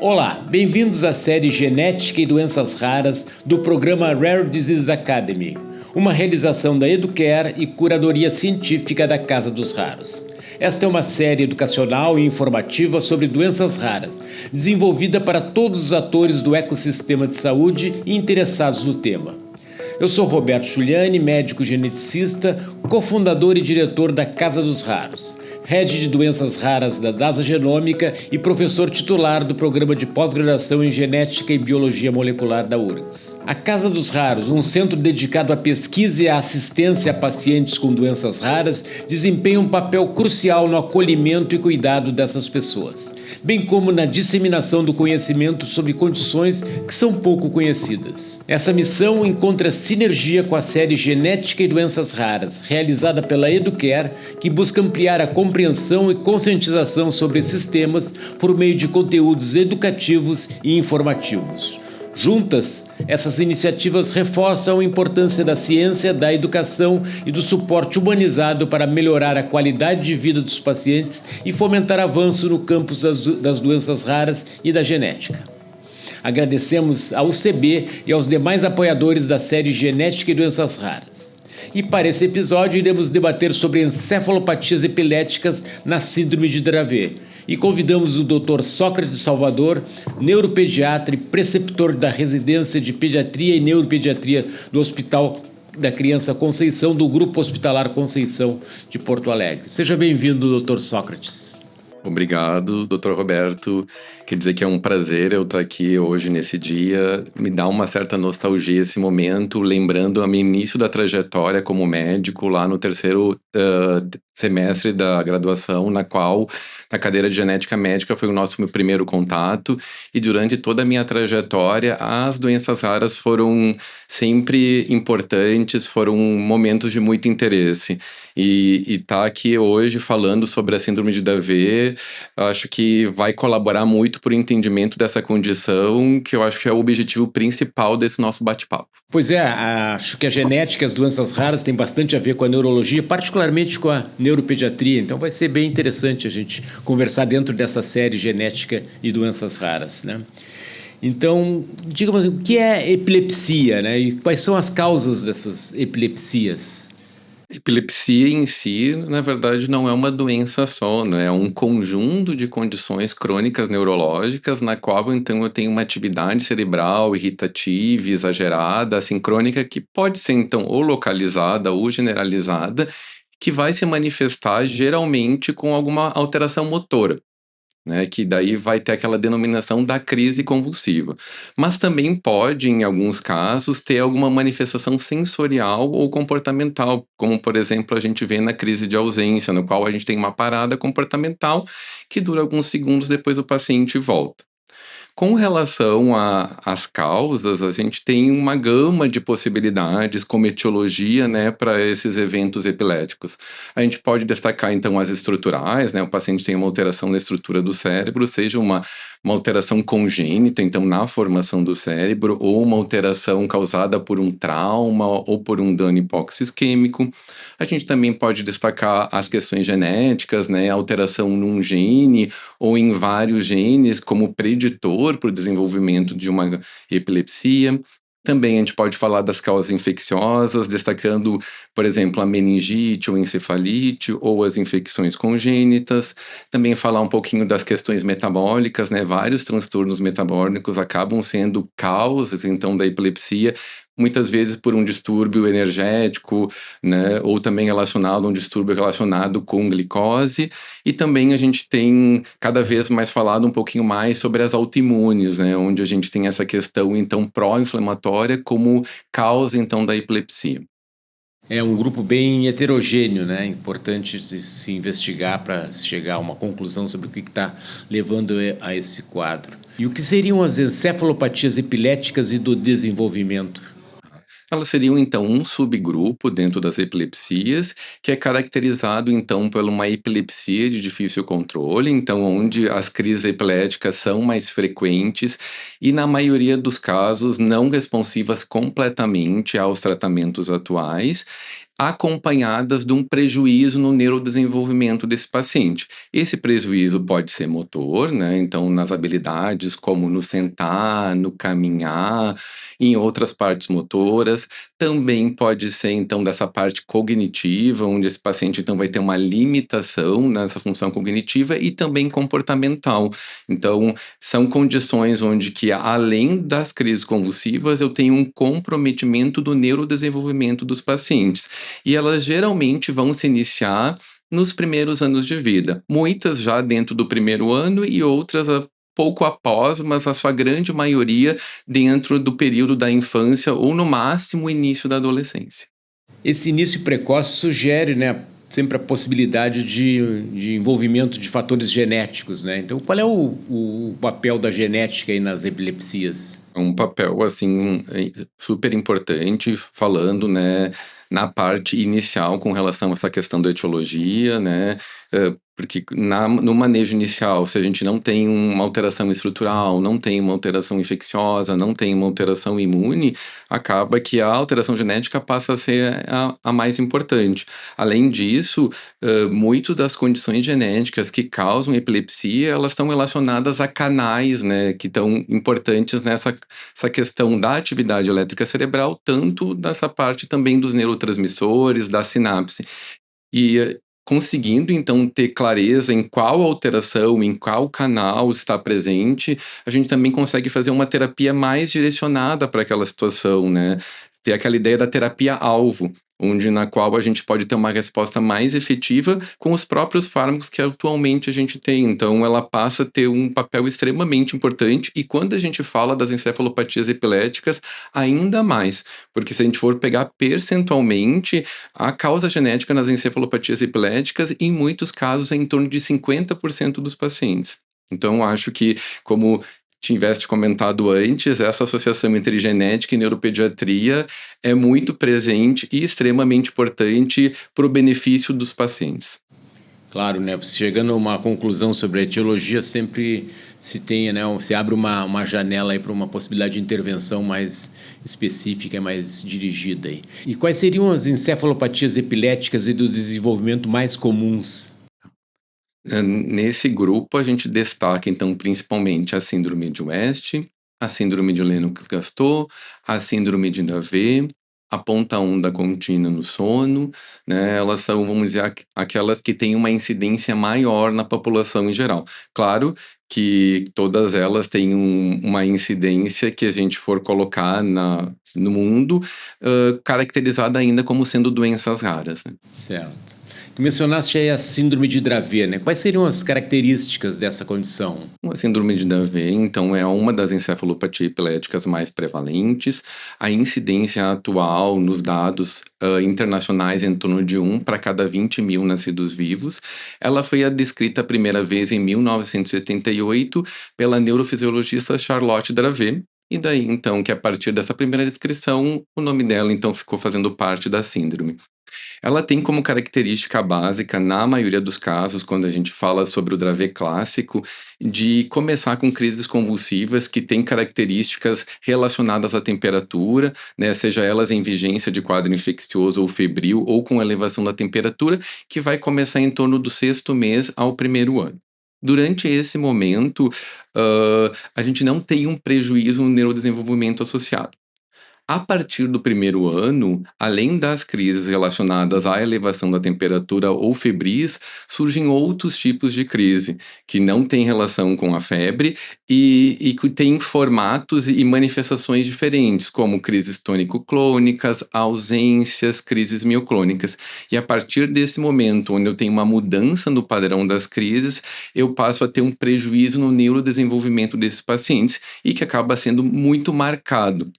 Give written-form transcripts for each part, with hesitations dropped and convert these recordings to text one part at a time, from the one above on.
Olá, bem-vindos à série Genética e Doenças Raras do programa Rare Disease Academy, uma realização da Educare e curadoria científica da Casa dos Raros. Esta é uma série educacional e informativa sobre doenças raras, desenvolvida para todos os atores do ecossistema de saúde e interessados no tema. Eu sou Roberto Giuliani, médico geneticista, cofundador e diretor da Casa dos Raros, head de doenças raras da DASA Genômica e professor titular do programa de pós-graduação em Genética e Biologia Molecular da URGS. A Casa dos Raros, um centro dedicado à pesquisa e à assistência a pacientes com doenças raras, desempenha um papel crucial no acolhimento e cuidado dessas pessoas, bem como na disseminação do conhecimento sobre condições que são pouco conhecidas. Essa missão encontra sinergia com a série Genética e Doenças Raras, realizada pela Educare, que busca ampliar a compreensão e conscientização sobre esses temas por meio de conteúdos educativos e informativos. Juntas, essas iniciativas reforçam a importância da ciência, da educação e do suporte humanizado para melhorar a qualidade de vida dos pacientes e fomentar avanço no campo das doenças raras e da genética. Agradecemos ao UCB e aos demais apoiadores da série Genética e Doenças Raras. E para esse episódio iremos debater sobre encefalopatias epiléticas na síndrome de Dravet. E convidamos o Dr. Sócrates Salvador, neuropediatra e preceptor da residência de pediatria e neuropediatria do Hospital da Criança Conceição, do Grupo Hospitalar Conceição de Porto Alegre. Seja bem-vindo, Dr. Sócrates. Obrigado, Dr. Roberto. Quer dizer que é um prazer eu estar aqui hoje nesse dia. Me dá uma certa nostalgia esse momento, lembrando o meu início da trajetória como médico lá no terceiro semestre da graduação, na qual a cadeira de genética médica foi o nosso primeiro contato, e durante toda a minha trajetória as doenças raras foram sempre importantes, foram momentos de muito interesse, e tá aqui hoje falando sobre a síndrome de Dravet, acho que vai colaborar muito para o entendimento dessa condição, que eu acho que é o objetivo principal desse nosso bate-papo. Pois é, acho que a genética e as doenças raras têm bastante a ver com a neurologia, particularmente com a neuropediatria, então vai ser bem interessante a gente conversar dentro dessa série Genética e Doenças Raras, né? Então, diga-me, o que é epilepsia, né? E quais são as causas dessas epilepsias? Epilepsia em si, na verdade, não é uma doença só, né? É um conjunto de condições crônicas neurológicas na qual, então, eu tenho uma atividade cerebral irritativa, exagerada, assincrônica, que pode ser, então, ou localizada ou generalizada, que vai se manifestar geralmente com alguma alteração motora, né, que daí vai ter aquela denominação da crise convulsiva. Mas também pode, em alguns casos, ter alguma manifestação sensorial ou comportamental, como, por exemplo, a gente vê na crise de ausência, no qual a gente tem uma parada comportamental que dura alguns segundos, depois o paciente volta. Com relação às causas, a gente tem uma gama de possibilidades, como etiologia, né, para esses eventos epiléticos. A gente pode destacar, então, as estruturais, né, o paciente tem uma alteração na estrutura do cérebro, seja uma alteração congênita, então, na formação do cérebro, ou uma alteração causada por um trauma ou por um dano hipoxisquêmico. A gente também pode destacar as questões genéticas, né, alteração num gene ou em vários genes, como preditor para o desenvolvimento de uma epilepsia. Também a gente pode falar das causas infecciosas, destacando, por exemplo, a meningite ou encefalite ou as infecções congênitas. Também falar um pouquinho das questões metabólicas, né? Vários transtornos metabólicos acabam sendo causas, então, da epilepsia, muitas vezes por um distúrbio energético, né? Ou também relacionado a um distúrbio relacionado com glicose. E também a gente tem cada vez mais falado um pouquinho mais sobre as autoimunes, né? Onde a gente tem essa questão, então, pró-inflamatória como causa, então, da epilepsia. É um grupo bem heterogêneo, né? Importante se investigar para chegar a uma conclusão sobre o que está levando a esse quadro. E o que seriam as encefalopatias epiléticas e do desenvolvimento? Elas seriam, então, um subgrupo dentro das epilepsias, que é caracterizado, então, por uma epilepsia de difícil controle, então, onde as crises epiléticas são mais frequentes e, na maioria dos casos, não responsivas completamente aos tratamentos atuais, acompanhadas de um prejuízo no neurodesenvolvimento desse paciente. Esse prejuízo pode ser motor, né? Então, nas habilidades como no sentar, no caminhar, em outras partes motoras. Também pode ser, então, dessa parte cognitiva, onde esse paciente, então, vai ter uma limitação nessa função cognitiva e também comportamental. Então, são condições onde que, além das crises convulsivas, eu tenho um comprometimento do neurodesenvolvimento dos pacientes. E elas geralmente vão se iniciar nos primeiros anos de vida. Muitas já dentro do primeiro ano e outras pouco após, mas a sua grande maioria dentro do período da infância ou no máximo início da adolescência. Esse início precoce sugere, né, sempre a possibilidade de envolvimento de fatores genéticos, né? Então, qual é o papel da genética aí nas epilepsias? É um papel, assim, super importante, falando, né, na parte inicial com relação a essa questão da etiologia, né, porque no manejo inicial, se a gente não tem uma alteração estrutural, não tem uma alteração infecciosa, não tem uma alteração imune, acaba que a alteração genética passa a ser a mais importante. Além disso, muito das condições genéticas que causam epilepsia, elas estão relacionadas a canais, né, que estão importantes nessa essa questão da atividade elétrica cerebral, tanto dessa parte também dos neurotransmissores, da sinapse. E conseguindo então ter clareza em qual alteração, em qual canal está presente, a gente também consegue fazer uma terapia mais direcionada para aquela situação, né? Ter aquela ideia da terapia-alvo, onde na qual a gente pode ter uma resposta mais efetiva com os próprios fármacos que atualmente a gente tem. Então, ela passa a ter um papel extremamente importante e quando a gente fala das encefalopatias epiléticas, ainda mais, porque se a gente for pegar percentualmente, a causa genética nas encefalopatias epiléticas, em muitos casos, é em torno de 50% dos pacientes. Então, acho que, como tiveste comentado antes, essa associação entre genética e neuropediatria é muito presente e extremamente importante para o benefício dos pacientes. Claro, né? Chegando a uma conclusão sobre a etiologia, sempre se tem, né? Se abre uma janela aí para uma possibilidade de intervenção mais específica, mais dirigida aí. E quais seriam as encefalopatias epiléticas e do desenvolvimento mais comuns? Nesse grupo, a gente destaca, então, principalmente a síndrome de West, a síndrome de Lennox-Gastaut, a síndrome de Dravet, a ponta onda contínua no sono, né? Elas são, vamos dizer, aquelas que têm uma incidência maior na população em geral. Claro que todas elas têm uma incidência que a gente for colocar no mundo, caracterizada ainda como sendo doenças raras, né? Certo. Tu mencionaste aí a síndrome de Dravet, né? Quais seriam as características dessa condição? A síndrome de Dravet, então, é uma das encefalopatias epiléticas mais prevalentes. A incidência atual nos dados internacionais é em torno de 1 para cada 20 mil nascidos vivos. Ela foi descrita a primeira vez em 1978 pela neurofisiologista Charlotte Dravet. E daí, então, que a partir dessa primeira descrição, o nome dela, então, ficou fazendo parte da síndrome. Ela tem como característica básica, na maioria dos casos, quando a gente fala sobre o Dravet clássico, de começar com crises convulsivas que têm características relacionadas à temperatura, né, seja elas em vigência de quadro infeccioso ou febril, ou com elevação da temperatura, que vai começar em torno do 6º mês ao 1º ano. Durante esse momento, a gente não tem um prejuízo no neurodesenvolvimento associado. A partir do 1º ano, além das crises relacionadas à elevação da temperatura ou febris, surgem outros tipos de crise, que não têm relação com a febre e que têm formatos e manifestações diferentes, como crises tônico-clônicas, ausências, crises mioclônicas. E a partir desse momento, onde eu tenho uma mudança no padrão das crises, eu passo a ter um prejuízo no neurodesenvolvimento desses pacientes e que acaba sendo muito marcado.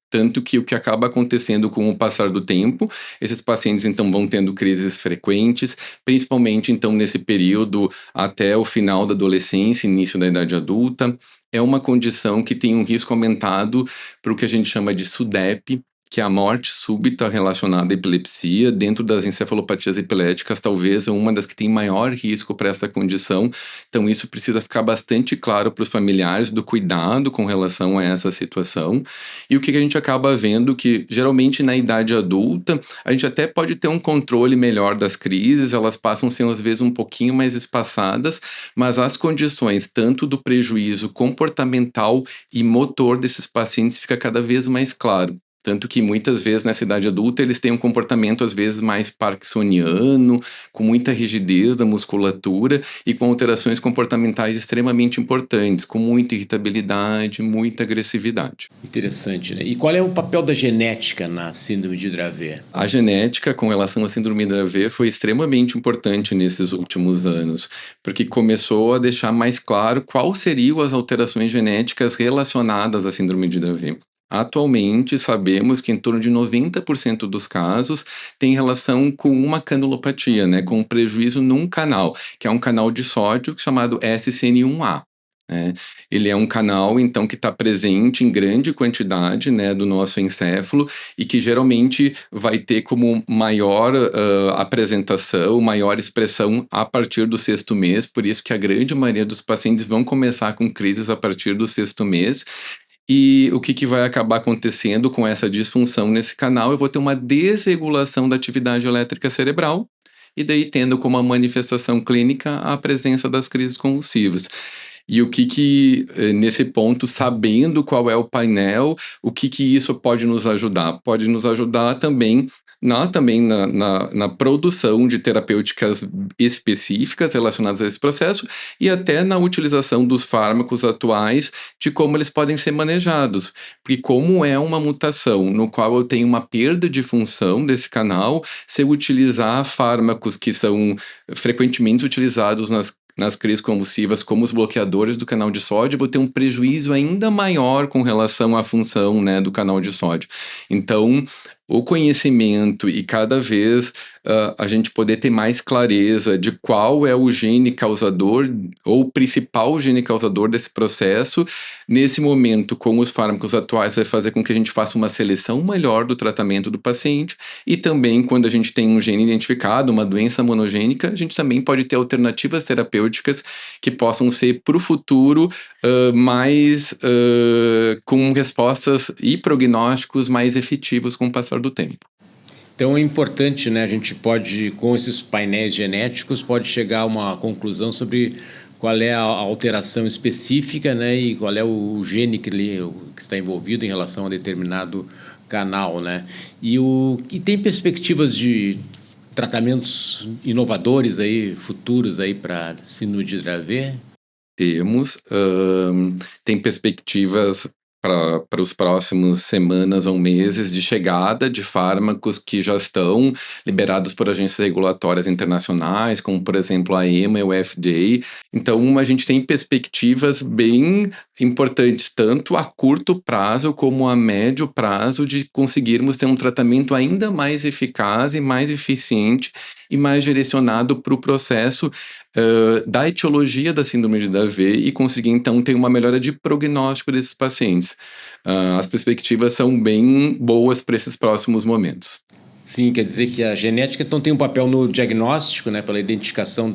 Tanto que o que acaba acontecendo com o passar do tempo, esses pacientes então vão tendo crises frequentes, principalmente então nesse período até o final da adolescência, início da idade adulta. É uma condição que tem um risco aumentado para o que a gente chama de SUDEP, que a morte súbita relacionada à epilepsia, dentro das encefalopatias epiléticas, talvez é uma das que tem maior risco para essa condição. Então, isso precisa ficar bastante claro para os familiares do cuidado com relação a essa situação. E o que a gente acaba vendo que, geralmente, na idade adulta, a gente até pode ter um controle melhor das crises, elas passam a ser, às vezes, um pouquinho mais espaçadas, mas as condições, tanto do prejuízo comportamental e motor desses pacientes, fica cada vez mais claro. Tanto que muitas vezes nessa idade adulta eles têm um comportamento às vezes mais parkinsoniano, com muita rigidez da musculatura e com alterações comportamentais extremamente importantes, com muita irritabilidade, muita agressividade. Interessante, né? E qual é o papel da genética na síndrome de Dravet? A genética com relação à síndrome de Dravet foi extremamente importante nesses últimos anos, porque começou a deixar mais claro quais seriam as alterações genéticas relacionadas à síndrome de Dravet. Atualmente, sabemos que em torno de 90% dos casos tem relação com uma canulopatia, né, com um prejuízo num canal, que é um canal de sódio chamado SCN1A. Né. Ele é um canal, então, que está presente em grande quantidade, né, do nosso encéfalo e que geralmente vai ter como maior apresentação, maior expressão a partir do sexto mês, por isso que a grande maioria dos pacientes vão começar com crises a partir do sexto mês. E o que vai acabar acontecendo com essa disfunção nesse canal? Eu vou ter uma desregulação da atividade elétrica cerebral, e daí tendo como a manifestação clínica a presença das crises convulsivas. E nesse ponto, sabendo qual é o painel, o que isso pode nos ajudar? Pode nos ajudar também na produção de terapêuticas específicas relacionadas a esse processo e até na utilização dos fármacos atuais, de como eles podem ser manejados. Porque como é uma mutação no qual eu tenho uma perda de função desse canal, se eu utilizar fármacos que são frequentemente utilizados nas crises convulsivas, como os bloqueadores do canal de sódio, eu vou ter um prejuízo ainda maior com relação à função, né, do canal de sódio. Então, o conhecimento e cada vez a gente poder ter mais clareza de qual é o gene causador ou o principal gene causador desse processo, nesse momento, com os fármacos atuais, vai fazer com que a gente faça uma seleção melhor do tratamento do paciente e também, quando a gente tem um gene identificado, uma doença monogênica, a gente também pode ter alternativas terapêuticas que possam ser para o futuro com respostas e prognósticos mais efetivos com o passar do tempo. Então é importante, né? A gente pode, com esses painéis genéticos, pode chegar a uma conclusão sobre qual é a alteração específica, né? E qual é o gene que está envolvido em relação a determinado canal, né? E tem perspectivas de tratamentos inovadores aí, futuros aí para síndrome de Dravet? Temos, tem perspectivas para os próximos semanas ou meses de chegada de fármacos que já estão liberados por agências regulatórias internacionais, como por exemplo a EMA e o FDA. Então a gente tem perspectivas bem importantes, tanto a curto prazo como a médio prazo, de conseguirmos ter um tratamento ainda mais eficaz e mais eficiente e mais direcionado para o processo da etiologia da síndrome de Dravet e conseguir, então, ter uma melhora de prognóstico desses pacientes. As perspectivas são bem boas para esses próximos momentos. Sim, quer dizer que a genética então tem um papel no diagnóstico, né, pela identificação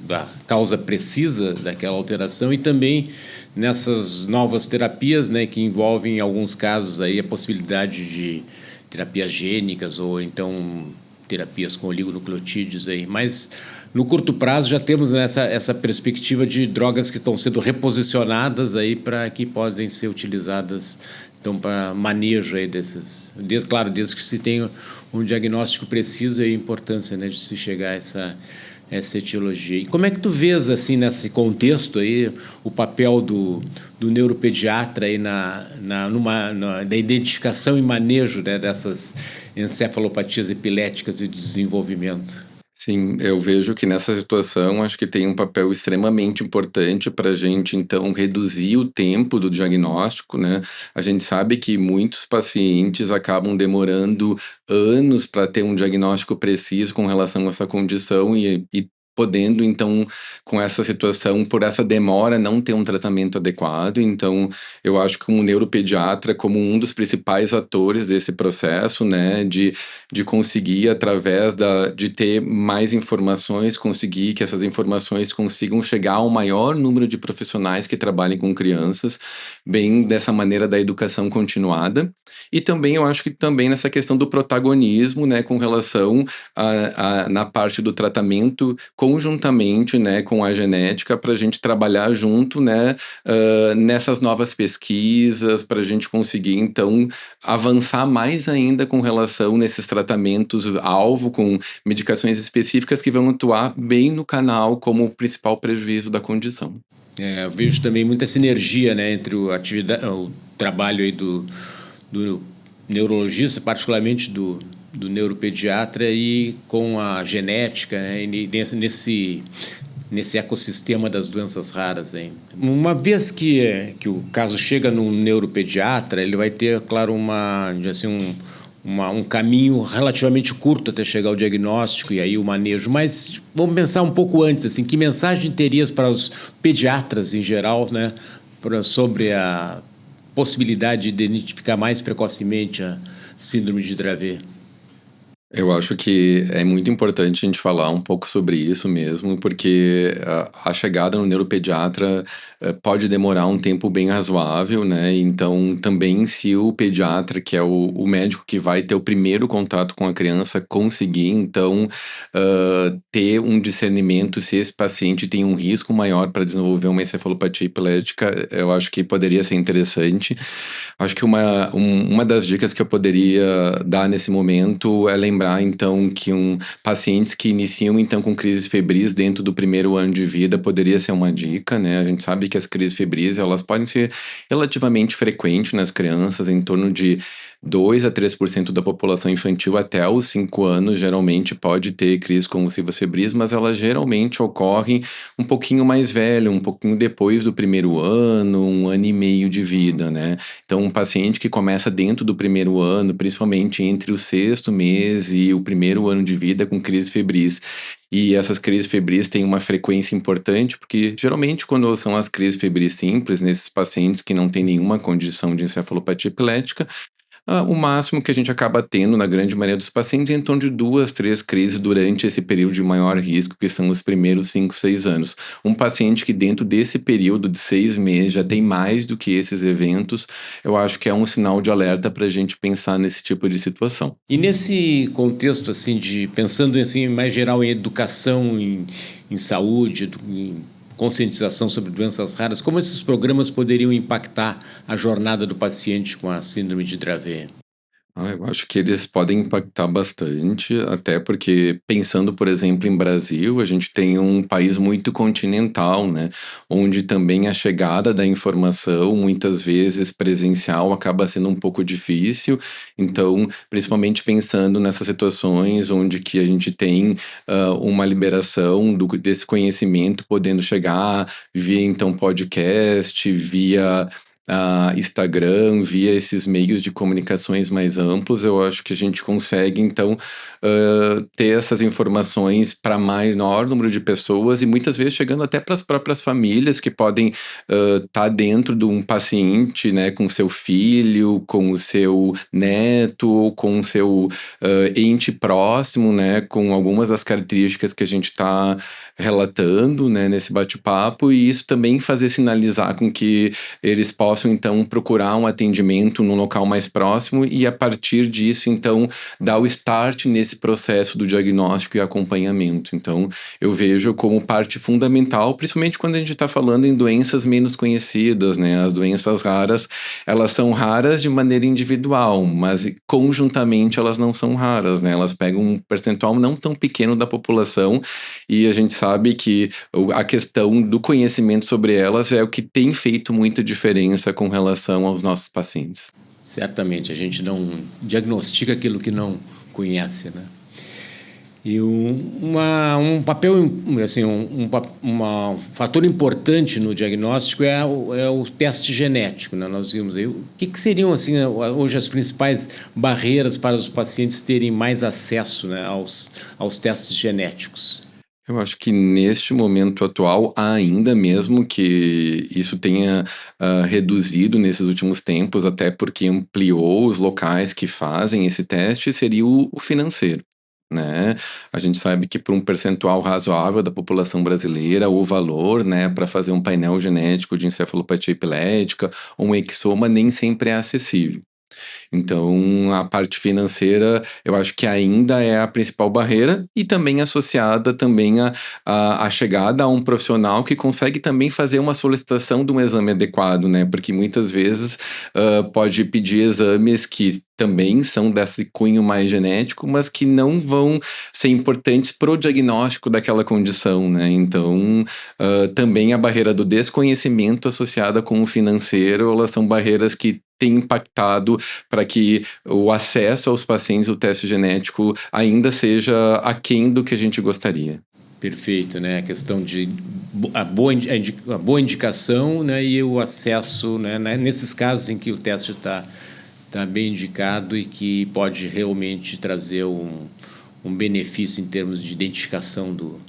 da causa precisa daquela alteração e também nessas novas terapias, né, que envolvem em alguns casos aí a possibilidade de terapias gênicas ou então terapias com oligonucleotídeos aí, mas no curto prazo já temos essa perspectiva de drogas que estão sendo reposicionadas aí para que podem ser utilizadas então para manejo aí claro, desde que se tenha um diagnóstico preciso e a importância, né, de se chegar a essa etiologia. E como é que tu vês, assim, nesse contexto aí, o papel do neuropediatra aí na identificação e manejo, né, dessas encefalopatias epiléticas e desenvolvimento? Sim, eu vejo que nessa situação acho que tem um papel extremamente importante para a gente, então, reduzir o tempo do diagnóstico, né? A gente sabe que muitos pacientes acabam demorando anos para ter um diagnóstico preciso com relação a essa condição e podendo, então, com essa situação, por essa demora, não ter um tratamento adequado. Então, eu acho que um neuropediatra, como um dos principais atores desse processo, né, de conseguir, através de ter mais informações, conseguir que essas informações consigam chegar ao maior número de profissionais que trabalhem com crianças, bem dessa maneira da educação continuada. E também, eu acho que também nessa questão do protagonismo, né, com relação na parte do tratamento, conjuntamente, né, com a genética, para a gente trabalhar junto, né, nessas novas pesquisas, para a gente conseguir, então, avançar mais ainda com relação nesses tratamentos-alvo, com medicações específicas que vão atuar bem no canal como o principal prejuízo da condição. Eu vejo também muita sinergia, né, entre o trabalho aí do neurologista, particularmente do neuropediatra, e com a genética, né, e nesse ecossistema das doenças raras, hein. Uma vez que o caso chega no neuropediatra, ele vai ter, claro, um caminho relativamente curto até chegar ao diagnóstico e aí o manejo. Mas vamos pensar um pouco antes, assim, que mensagem terias para os pediatras em geral, né, sobre a possibilidade de identificar mais precocemente a síndrome de Dravet? Eu acho que é muito importante a gente falar um pouco sobre isso mesmo, porque a chegada no neuropediatra pode demorar um tempo bem razoável, né? Então, também se o pediatra, que é o médico que vai ter o primeiro contato com a criança, conseguir, então, ter um discernimento se esse paciente tem um risco maior para desenvolver uma encefalopatia epilética, eu acho que poderia ser interessante. Acho que uma das dicas que eu poderia dar nesse momento é lembrar, então, que pacientes que iniciam, então, com crises febris dentro do primeiro ano de vida poderia ser uma dica, né? A gente sabe que as crises febris, elas podem ser relativamente frequentes nas crianças, em torno de 2 a 3% da população infantil até os 5 anos geralmente pode ter crises convulsivas febris, mas elas geralmente ocorrem um pouquinho mais velho, um pouquinho depois do primeiro ano, 1 ano e meio de vida, né? Então, um paciente que começa dentro do primeiro ano, principalmente entre o 6º mês e o primeiro ano de vida com crise febris, e essas crises febris têm uma frequência importante, porque geralmente quando são as crises febris simples, nesses pacientes que não têm nenhuma condição de encefalopatia epilética, o máximo que a gente acaba tendo na grande maioria dos pacientes é em torno de 2, 3 crises durante esse período de maior risco, que são os primeiros 5, 6 anos. Um paciente que dentro desse período de 6 meses já tem mais do que esses eventos, eu acho que é um sinal de alerta para a gente pensar nesse tipo de situação. E nesse contexto, assim, pensando assim, mais geral em educação, em saúde, em conscientização sobre doenças raras, como esses programas poderiam impactar a jornada do paciente com a síndrome de Dravet? Eu acho que eles podem impactar bastante, até porque pensando, por exemplo, em Brasil, a gente tem um país muito continental, né, onde também a chegada da informação, muitas vezes presencial, acaba sendo um pouco difícil. Então, principalmente pensando nessas situações onde que a gente tem uma liberação desse conhecimento podendo chegar via então podcast, via Instagram, via esses meios de comunicações mais amplos, eu acho que a gente consegue, então, ter essas informações para maior número de pessoas e muitas vezes chegando até para as próprias famílias que podem estar dentro de um paciente, né, com seu filho, com o seu neto, ou com o seu ente próximo, né, com algumas das características que a gente está relatando, né, nesse bate-papo, e isso também fazer sinalizar com que eles possam, então, procurar um atendimento num local mais próximo e, a partir disso, então, dar o start nesse processo do diagnóstico e acompanhamento. Então, eu vejo como parte fundamental, principalmente quando a gente está falando em doenças menos conhecidas, né? As doenças raras, elas são raras de maneira individual, mas conjuntamente elas não são raras, né? Elas pegam um percentual não tão pequeno da população e a gente sabe que a questão do conhecimento sobre elas é o que tem feito muita diferença com relação aos nossos pacientes. Certamente, a gente não diagnostica aquilo que não conhece, né? E um papel, assim, um fator importante no diagnóstico é o teste genético, né? Nós vimos aí. O que seriam, assim, hoje as principais barreiras para os pacientes terem mais acesso, né, aos testes genéticos? Eu acho que neste momento atual, ainda mesmo que isso tenha reduzido nesses últimos tempos, até porque ampliou os locais que fazem esse teste, seria o financeiro, né? A gente sabe que para um percentual razoável da população brasileira, o valor, né, para fazer um painel genético de encefalopatia epilética ou um exoma nem sempre é acessível. Então, a parte financeira, eu acho que ainda é a principal barreira e também associada também à chegada a um profissional que consegue também fazer uma solicitação de um exame adequado, né? Porque muitas vezes pode pedir exames que também são desse cunho mais genético, mas que não vão ser importantes para o diagnóstico daquela condição, né? Então, também a barreira do desconhecimento associada com o financeiro, elas são barreiras que têm impactado para que o acesso aos pacientes do teste genético ainda seja aquém do que a gente gostaria. Perfeito, né? A questão de a boa indicação, né? E o acesso, né? Nesses casos em que o teste está bem indicado e que pode realmente trazer um benefício em termos de identificação do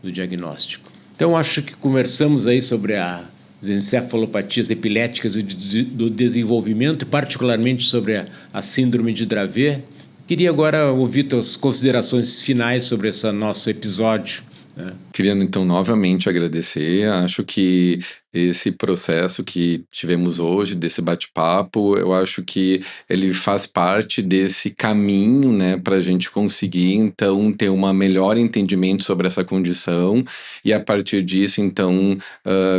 diagnóstico. Então, acho que conversamos aí sobre as encefalopatias epiléticas e do desenvolvimento, e particularmente sobre a síndrome de Dravet. Queria agora ouvir tuas considerações finais sobre esse nosso episódio. Queria, então, novamente agradecer. Acho que esse processo que tivemos hoje, desse bate-papo, eu acho que ele faz parte desse caminho, né, para a gente conseguir, então, ter um melhor entendimento sobre essa condição e, a partir disso, então,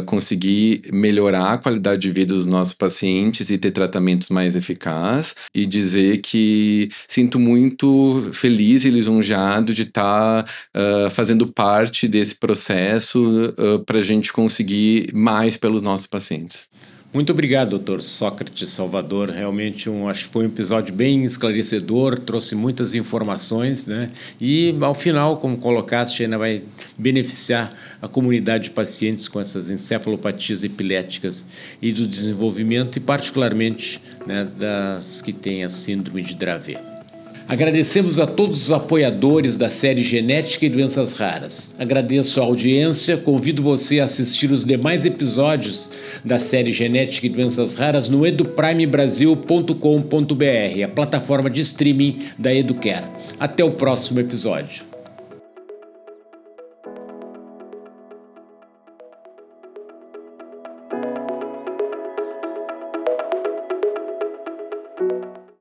conseguir melhorar a qualidade de vida dos nossos pacientes e ter tratamentos mais eficazes. E dizer que sinto muito feliz e lisonjeado de estar fazendo parte desse processo para a gente conseguir mais pelos nossos pacientes. Muito obrigado, Dr. Sócrates Salvador. Realmente acho que foi um episódio bem esclarecedor, trouxe muitas informações, né? E ao final, como colocaste, ainda vai beneficiar a comunidade de pacientes com essas encefalopatias epiléticas e do desenvolvimento, e particularmente, né, das que têm a síndrome de Dravet. Agradecemos a todos os apoiadores da série Genética e Doenças Raras. Agradeço a audiência, convido você a assistir os demais episódios da série Genética e Doenças Raras no eduprimebrasil.com.br, a plataforma de streaming da Educare. Até o próximo episódio.